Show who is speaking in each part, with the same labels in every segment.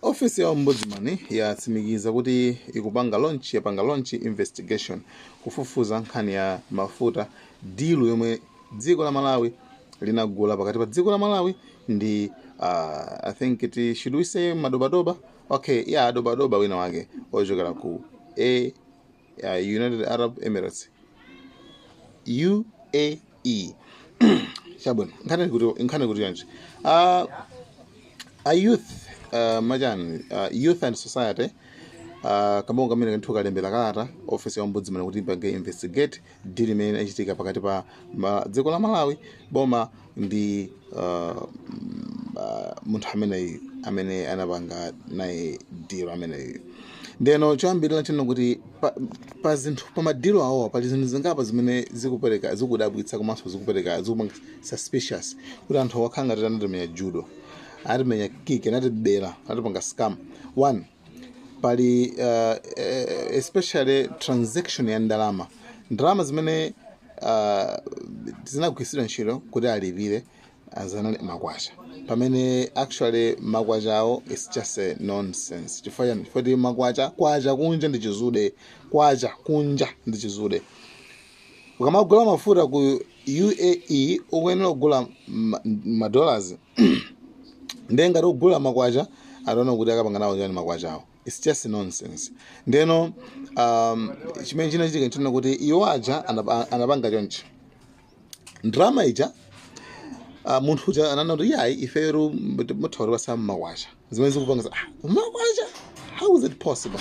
Speaker 1: Office ya Ombudsman yatsimikiza kuti yapanga launch investigation kufufuza nkhani ya mafuta deal yomwe dziko la Malawi linagula pakati pa dziko la Malawi ndi I think should we say madobadoba? Okay, yeah, dobadoba wina wake ochokera ku United Arab Emirates, UAE. Chabwino nkhani kuti yanji a youth and society kabonga kamene kanthu kalembera kalata office ya ombudsman kuti ipange investigate deal imene inachitika pakati pa dziko la Malawi boma ndi munthu amene anapanga naye deal ameneyo. Ndeno choyambirira chino kuti pa zinthu pa madilo awo pali zinthu zingapa zimene zikudabwitsa komanso zikupanga suspicious kuti anthu wakhanga anatimenya judo, anatimenya kike, anatibera, anatipanga scam. One, pali especially transaction ya ndalama zimene zinagwiritsidwa ntchito kuti alipire azanali makwacha, pamene actually makwacha awo is just a nonsense. Chifukwa makwacha kwacha kunja ndi chizude, kwacha kunja ndi chizude. Ukamagula mafuta ku UAE ukuyenera kugula $, ngati ukugula makwacha adona kuti akapanga nawo chani makwacha awo. It's just nonsense. Ndeno chimene chinachitika nchina kuti iwo aja anapanga chonchi drama ija. Munthu uja anana kuti yayi iferu muthauri basama makwacha zimene zikupanga makwacha, how is it possible?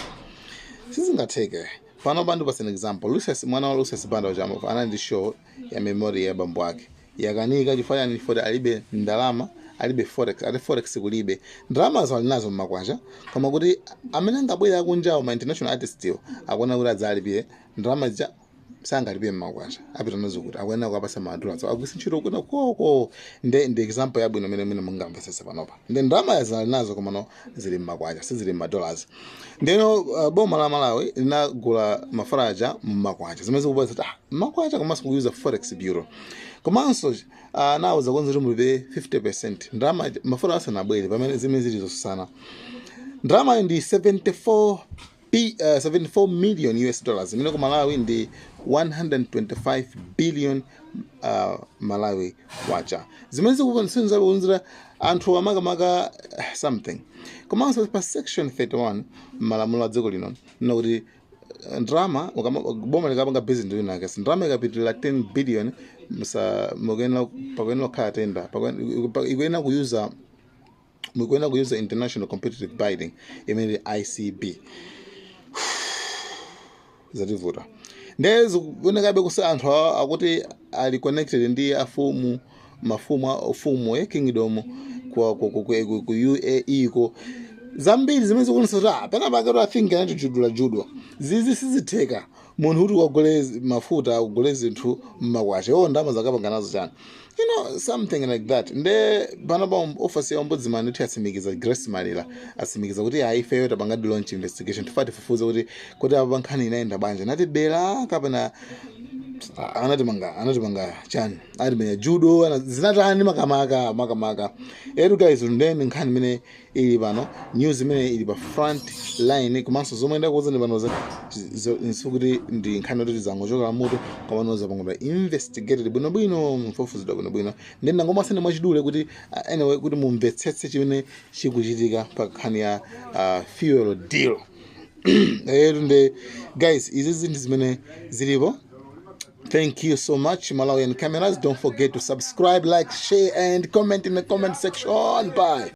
Speaker 1: Sizingatheke. Pano bantu basa an example, mwana wa Lucius Banda wajama anandi show ya memory ya bambo wake yakanika chifanya ni for alibe ndalama, alibe forex kulibe drama zo alinazo makwacha koma kuti amene angabwera kunjawo ma international artist yo akona kuti adzalipire drama ja sangalipire makwacha apita nazo kuti akuyena kupasa madula so akusi ntchito kuna koko ndi example yabwino imene mungamvesesa panopa ndi drama yazalinazo koma no zili makwacha sizili $. Ndeno boma la Malawi linagula mafaraja makwacha zimene zikupasa makwacha komanso kuyuza forex bureau komanso nawo zakonza mulibe 50% drama mafara asanabwere pamene zimene zili zosana. Drama ndi 74 million $, imene ku Malawi ndi 125 billion Malawi kwacha. Zimene zikupansinza anthu amakamaka something. Komanso pa section 31 malamulo a dziko lino kuti drama boma likapanga business ndi wina kesi drama ikapitira 10 billion pakuyena kukhala tender ikuyena kuyuza international competitive bidding imene ICB zativuta. Ndezi kuonekabe kusa anthu akuti ali connected ndi mafumu ya kingdom ku UAE ko zambiri zimene zikuonesa pena pakati I think anatijudula judo zizi sizitheka munthu kuti ukagule mafuta ukagule zinthu makwacha ndalama zakapanga nazo chani, something like that. Nde panopa office ya ombudsman kuti atsimikiza Grace Malila atsimikiza kuti ifeyo tapanga launch investigation tifufuze kuti apa nkhani inaenda banja natibera kapena anatimanga chani atimenya judo zinatani makamaka. Guys, ndeni nkhani imene ili pano news imene ili pa front line komanso zomwe ndakuwuzani pano nsukuti ndi nkhani kuti zangochoka mutu komanoza pangomba investigated bwinobwino mfufuzidwa bwinobwino ndi ndangomasene mwachidule kuti anyway kuti mumvetsetse chimene chikuchitika pa nkhani ya fuel deal. Guys, izi zinthu zimene zilipo. Thank you so much, Malawian Cameras. Don't forget to subscribe, like, share, and comment in the comment section. Bye.